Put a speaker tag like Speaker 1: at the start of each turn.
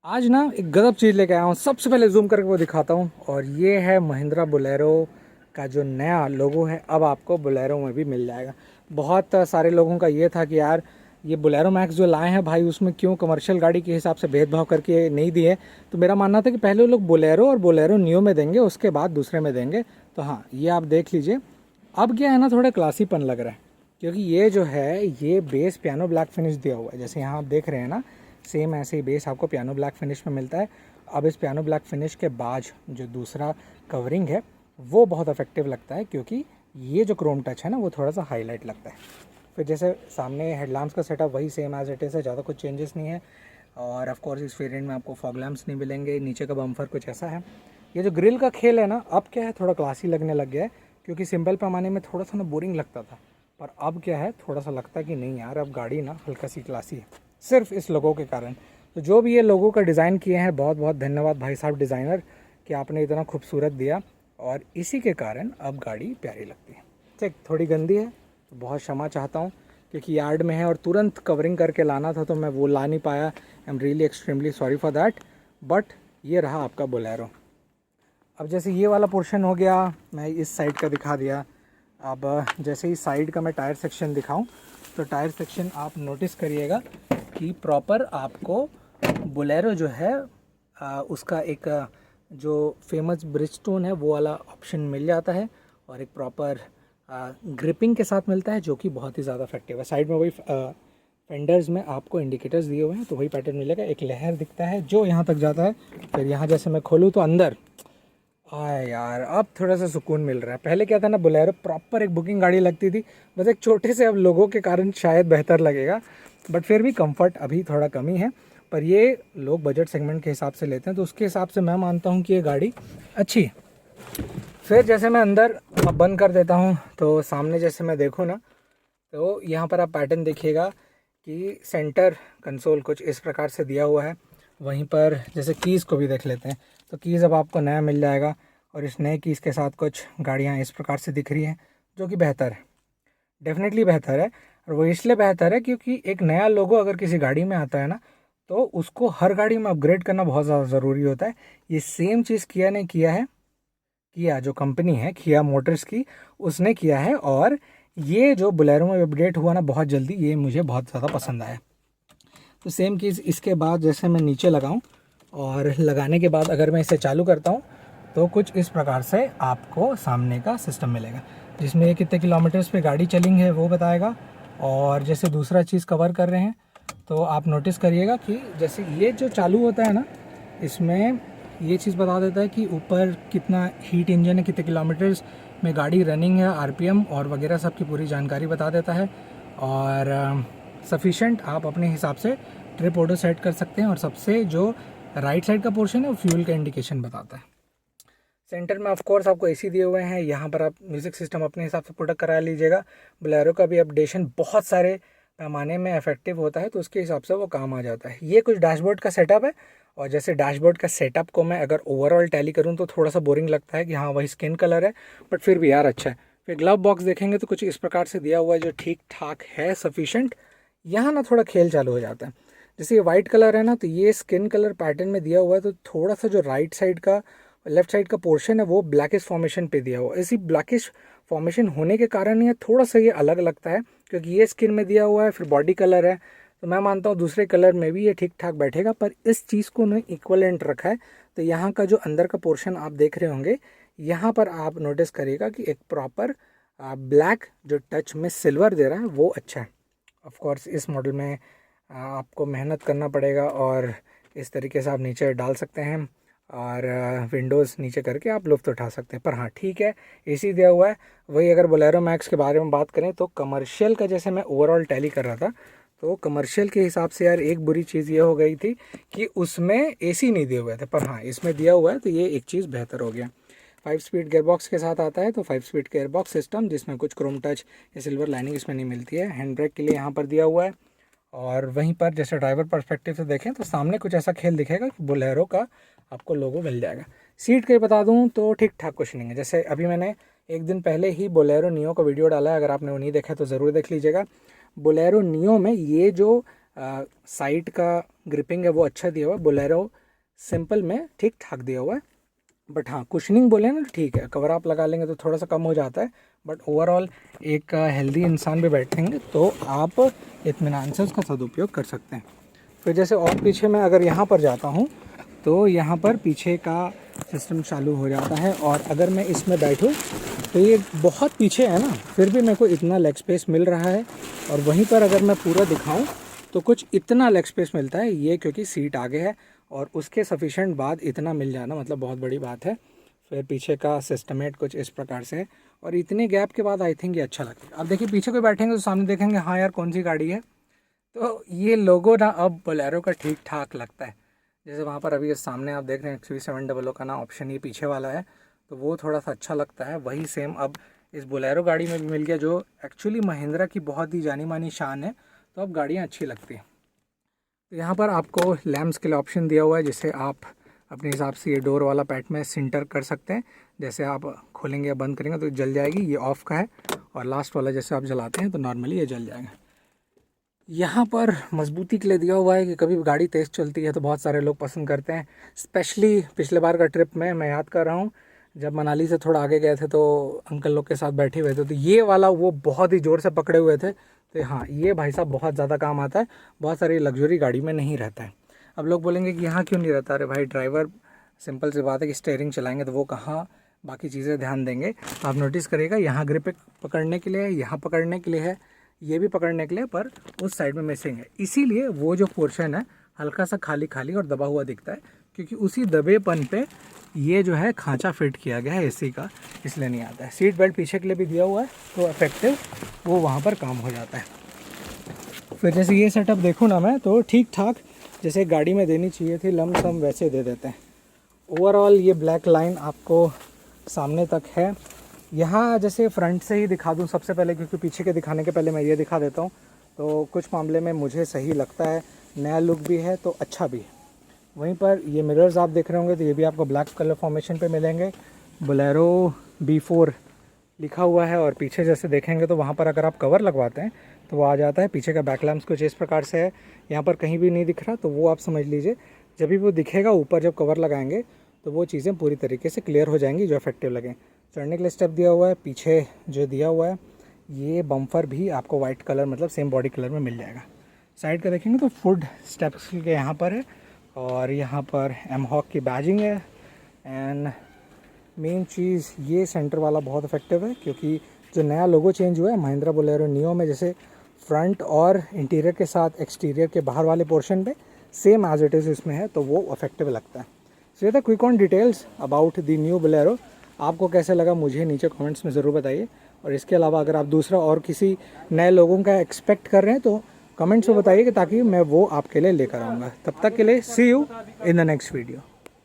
Speaker 1: आज ना एक गजब चीज़ लेके आया हूँ। सबसे पहले जूम करके वो दिखाता हूँ। और ये है महिंद्रा बोलेरो का जो नया लोगो है, अब आपको बोलेरो में भी मिल जाएगा। बहुत सारे लोगों का ये था कि यार ये बोलेरो मैक्स जो लाए हैं भाई, उसमें क्यों कमर्शियल गाड़ी के हिसाब से भेदभाव करके नहीं दिए। तो मेरा मानना था कि पहले वो लोग बोलेरो और बोलेरो नियो में देंगे, उसके बाद दूसरे में देंगे। तो हाँ, ये आप देख लीजिए। अब क्या है ना, थोड़ा क्लासीपन लग रहा है, क्योंकि ये जो है ये बेस पियानो ब्लैक फिनिश दिया हुआ है। जैसे यहाँ आप देख रहे हैं ना, सेम ऐसे ही बेस आपको पियानो ब्लैक फिनिश में मिलता है। अब इस पियानो ब्लैक फिनिश के बाद जो दूसरा कवरिंग है वो बहुत इफेक्टिव लगता है, क्योंकि ये जो क्रोम टच है ना वो थोड़ा सा हाईलाइट लगता है। फिर जैसे सामने हेडलैम्प्स का सेटअप वही सेम एज इट इज़ है, ज़्यादा कुछ चेंजेस नहीं है। और ऑफ कोर्स इस वेरिएंट में आपको फॉग लैम्प्स नहीं मिलेंगे। नीचे का बम्फर कुछ ऐसा है। ये जो ग्रिल का खेल है ना, अब क्या है, थोड़ा क्लासी लगने लग गया है, क्योंकि सिंपल पैमाने में थोड़ा सा ना बोरिंग लगता था। पर अब क्या है, थोड़ा सा लगता है कि नहीं यार, अब गाड़ी ना हल्का सी क्लासी है, सिर्फ इस लोगों के कारण। तो जो भी ये लोगों का डिज़ाइन किए हैं, बहुत बहुत धन्यवाद भाई साहब डिज़ाइनर, कि आपने इतना खूबसूरत दिया। और इसी के कारण अब गाड़ी प्यारी लगती है। ठीक, थोड़ी गंदी है तो बहुत क्षमा चाहता हूँ, क्योंकि यार्ड में है और तुरंत कवरिंग करके लाना था तो मैं वो ला नहीं पाया। I am really extremely sorry for that. But ये रहा आपका बोलेरो। अब जैसे ये वाला पोर्शन हो गया, मैं इस साइड का दिखा दिया। अब जैसे ही साइड का मैं टायर सेक्शन दिखाऊं, तो टायर सेक्शन आप नोटिस करिएगा कि प्रॉपर आपको बोलेरो जो है उसका एक जो फेमस ब्रिजस्टोन है वो वाला ऑप्शन मिल जाता है, और एक प्रॉपर ग्रिपिंग के साथ मिलता है, जो कि बहुत ही ज़्यादा इफेक्टिव है। साइड में वही फेंडर्स में आपको इंडिकेटर्स दिए हुए हैं, तो वही पैटर्न मिलेगा। एक लहर दिखता है जो यहाँ तक जाता है। फिर यहाँ जैसे मैं खोलूँ तो अंदर आए यार, अब थोड़ा सा सुकून मिल रहा है। पहले क्या था ना, बोलेरो प्रॉपर एक बुकिंग गाड़ी लगती थी, बस एक छोटे से अब लोगों के कारण शायद बेहतर लगेगा, बट फिर भी कंफर्ट अभी थोड़ा कमी है। पर ये लोग बजट सेगमेंट के हिसाब से लेते हैं, तो उसके हिसाब से मैं मानता हूँ कि ये गाड़ी अच्छी है। फिर जैसे मैं अंदर अब बंद कर देता हूँ, तो सामने जैसे मैं देखूँ ना, तो यहाँ पर आप पैटर्न देखिएगा कि सेंटर कंसोल कुछ इस प्रकार से दिया हुआ है। वहीं पर जैसे कीज़ को भी देख लेते हैं, तो कीज़ अब आपको नया मिल जाएगा, और इस नए कीज़ के साथ कुछ गाड़ियाँ इस प्रकार से दिख रही हैं, जो कि बेहतर है, डेफिनेटली बेहतर है। और वो इसलिए बेहतर है क्योंकि एक नया लोगो अगर किसी गाड़ी में आता है ना, तो उसको हर गाड़ी में अपग्रेड करना बहुत ज़्यादा ज़रूरी होता है। ये सेम चीज़ किया ने किया है, किया जो कंपनी है किया मोटर्स की, उसने किया है। और ये जो बोलेरो में अपडेट हुआ ना बहुत जल्दी, ये मुझे बहुत ज़्यादा पसंद आया। तो सेम चीज़ इसके बाद जैसे मैं नीचे लगाऊं, और लगाने के बाद अगर मैं इसे चालू करता हूं, तो कुछ इस प्रकार से आपको सामने का सिस्टम मिलेगा, जिसमें ये कितने किलोमीटर्स पे गाड़ी चली है वो बताएगा। और जैसे दूसरा चीज़ कवर कर रहे हैं, तो आप नोटिस करिएगा कि जैसे ये जो चालू होता है ना, इसमें ये चीज़ बता देता है कि ऊपर कितना हीट इंजन है, कितने किलोमीटर्स में गाड़ी रनिंग है, आरपीएम और वगैरह सब की पूरी जानकारी बता देता है। और सफिशेंट आप अपने हिसाब से ट्रिप ऑर्डर सेट कर सकते हैं। और सबसे जो राइट साइड का पोर्शन है वो फ्यूल का इंडिकेशन बताता है। सेंटर में ऑफ कोर्स आपको एसी दिए हुए हैं, यहाँ पर आप म्यूज़िक सिस्टम अपने हिसाब से पुट करा लीजिएगा। बोलेरो का भी अपडेशन बहुत सारे पैमाने में इफेक्टिव होता है, तो उसके हिसाब से वो काम आ जाता है। ये कुछ डैशबोर्ड का सेटअप है, और जैसे डैशबोर्ड का सेटअप को मैं अगर ओवरऑल टैली करूँ तो थोड़ा सा बोरिंग लगता है कि हाँ वही स्किन कलर है, बट फिर भी यार अच्छा है। फिर ग्लव बॉक्स देखेंगे तो कुछ इस प्रकार से दिया हुआ है, जो ठीक ठाक है, सफिशेंट। यहाँ ना थोड़ा खेल चालू हो जाता है। जैसे ये वाइट कलर है ना, तो ये स्किन कलर पैटर्न में दिया हुआ है, तो थोड़ा सा जो राइट साइड का लेफ्ट साइड का पोर्शन है वो ब्लैकिश फॉर्मेशन पे दिया हुआ है। इसी ब्लैकिश फॉर्मेशन होने के कारण ये थोड़ा सा ये अलग लगता है, क्योंकि ये स्किन में दिया हुआ है, फिर बॉडी कलर है। तो मैं मानता हूँ दूसरे कलर में भी ये ठीक ठाक बैठेगा, पर इस चीज़ को उन्होंने इक्वलेंट रखा है। तो यहाँ का जो अंदर का पोर्शन आप देख रहे होंगे, यहाँ पर आप नोटिस करिएगा कि एक प्रॉपर ब्लैक जो टच में सिल्वर दे रहा है वो अच्छा है। ऑफ कोर्स इस मॉडल में आपको मेहनत करना पड़ेगा, और इस तरीके से आप नीचे डाल सकते हैं, और विंडोज़ नीचे करके आप लुफ्त उठा सकते हैं। पर हाँ ठीक है, एसी दिया हुआ है। वही अगर बोलेरो मैक्स के बारे में बात करें, तो कमर्शियल का जैसे मैं ओवरऑल टैली कर रहा था, तो कमर्शियल के हिसाब से यार एक बुरी चीज़ ये हो गई थी कि उसमें एसी नहीं दिए हुए थे, पर हाँ इसमें दिया हुआ है, तो ये एक चीज़ बेहतर हो गया। 5 स्पीड गेयरबॉक्स के साथ आता है, तो 5 स्पीड गेयरबॉक्स सिस्टम, जिसमें कुछ क्रोम टच या सिल्वर लाइनिंग इसमें नहीं मिलती है। हैंड ब्रेक के लिए यहाँ पर दिया हुआ है। और वहीं पर जैसे ड्राइवर पर्सपेक्टिव से देखें, तो सामने कुछ ऐसा खेल दिखेगा कि बोलेरो का आपको लोगो मिल जाएगा। सीट के बता दूं तो ठीक ठाक कुछ नहीं है। जैसे अभी मैंने एक दिन पहले ही बोलेरो नियो का वीडियो डाला है, अगर आपने वो नहीं देखा तो ज़रूर देख लीजिएगा। बोलेरो नियो में ये जो साइड का ग्रिपिंग है वो अच्छा दिया हुआ है। बोलेरो सिंपल में ठीक ठाक दिया हुआ है, बट हाँ कुशनिंग बोले ना तो ठीक है, कवर आप लगा लेंगे तो थोड़ा सा कम हो जाता है, बट ओवरऑल एक हेल्दी इंसान भी बैठेंगे तो आप इत्मीनान से उसका सदुपयोग कर सकते हैं। फिर जैसे और पीछे मैं अगर यहाँ पर जाता हूँ तो यहाँ पर पीछे का सिस्टम चालू हो जाता है, और अगर मैं इसमें बैठूँ तो ये बहुत पीछे है ना, फिर भी मेरे को इतना लेग स्पेस मिल रहा है। और वहीं पर अगर मैं पूरा दिखाऊं तो कुछ इतना लेग स्पेस मिलता है, ये क्योंकि सीट आगे है और उसके सफिशेंट बाद इतना मिल जाना मतलब बहुत बड़ी बात है। फिर पीछे का सिस्टमेट कुछ इस प्रकार से है, और इतने गैप के बाद आई थिंक ये अच्छा लगता है। अब देखिए पीछे कोई बैठेंगे तो सामने देखेंगे हाँ यार कौन सी गाड़ी है, तो ये लोगो ना अब बोलेरो का ठीक ठाक लगता है। जैसे वहाँ पर अभी ये सामने आप देख रहे हैं XUV700 का ना ऑप्शन ये पीछे वाला है, तो वो थोड़ा सा अच्छा लगता है। वही सेम अब इस बोलेरो गाड़ी में भी मिल गया, जो एक्चुअली महिंद्रा की बहुत ही जानी मानी शान है, तो अब गाड़ियाँ अच्छी लगती हैं। तो यहाँ पर आपको लैम्प्स के लिए ऑप्शन दिया हुआ है, जिसे आप अपने हिसाब से ये डोर वाला पैट में सिंटर कर सकते हैं। जैसे आप खोलेंगे या बंद करेंगे तो जल जाएगी, ये ऑफ का है, और लास्ट वाला जैसे आप जलाते हैं तो नॉर्मली ये जल जाएगा। यहाँ पर मजबूती के लिए दिया हुआ है कि कभी गाड़ी तेज़ चलती है तो बहुत सारे लोग पसंद करते हैं। स्पेशली पिछले बार का ट्रिप में मैं याद कर रहा हूँ, जब मनाली से थोड़ा आगे गए थे तो अंकल लोग के साथ बैठे हुए थे, तो ये वाला वो बहुत ही ज़ोर से पकड़े हुए थे। तो हाँ ये भाई साहब बहुत ज़्यादा काम आता है, बहुत सारी लग्जरी गाड़ी में नहीं रहता है। अब लोग बोलेंगे कि यहाँ क्यों नहीं रहता, अरे भाई ड्राइवर सिंपल सी बात है कि स्टीयरिंग चलाएंगे तो वो कहाँ बाकी चीज़ें ध्यान देंगे। आप नोटिस करिएगा यहाँ ग्रिप पकड़ने के लिए है, यहाँ पकड़ने के लिए है, ये भी पकड़ने के लिए, पर उस साइड में मिसिंग है, इसीलिए वो जो पोर्शन है हल्का सा खाली खाली और दबा हुआ दिखता है, क्योंकि उसी दबेपन पे ये जो है खांचा फिट किया गया है एसी का, इसलिए नहीं आता है। सीट बेल्ट पीछे के लिए भी दिया हुआ है, तो इफेक्टिव वो वहाँ पर काम हो जाता है। फिर जैसे ये सेटअप देखूँ ना मैं, तो ठीक ठाक जैसे गाड़ी में देनी चाहिए थी लमसम वैसे दे देते हैं। ओवरऑल ये ब्लैक लाइन आपको सामने तक है। यहाँ जैसे फ्रंट से ही दिखा दूँ सबसे पहले, क्योंकि पीछे के दिखाने के पहले मैं ये दिखा देता हूँ, तो कुछ मामले में मुझे सही लगता है, नया लुक भी है तो अच्छा भी है। वहीं पर ये मिरर्स आप देख रहे होंगे तो ये भी आपको ब्लैक कलर फॉर्मेशन पे मिलेंगे, बोलेरो B4 लिखा हुआ है। और पीछे जैसे देखेंगे तो वहाँ पर अगर आप कवर लगवाते हैं तो वो आ जाता है। पीछे का बैक लैम्प्स कुछ इस प्रकार से है, यहाँ पर कहीं भी नहीं दिख रहा, तो वो आप समझ लीजिए जब भी वो दिखेगा ऊपर जब कवर लगाएंगे तो वो चीज़ें पूरी तरीके से क्लियर हो जाएंगी जो इफेक्टिव लगें। चढ़ने के लिए स्टेप दिया हुआ है, पीछे जो दिया हुआ है ये बम्फर भी आपको वाइट कलर मतलब सेम बॉडी कलर में मिल जाएगा। साइड का देखेंगे तो फुट स्टेप्स के यहाँ पर है, और यहाँ पर एमहॉक की बैजिंग है। एंड मेन चीज़ ये सेंटर वाला बहुत इफेक्टिव है, क्योंकि जो नया लोगो चेंज हुआ है महिंद्रा बोलेरो नियो में, जैसे फ्रंट और इंटीरियर के साथ एक्सटीरियर के बाहर वाले पोर्शन पे सेम एज इट इज़ इसमें है, तो वो इफेक्टिव लगता है। सो ये था quick on details about the new Bolero. आपको कैसे लगा मुझे नीचे कमेंट्स में ज़रूर बताइए, और इसके अलावा अगर आप दूसरा और किसी नए लोगों का एक्सपेक्ट कर रहे हैं तो कमेंट्स में बताइए, ताकि मैं वो आपके लिए लेकर आऊँगा। तब तक के लिए see you in the next video.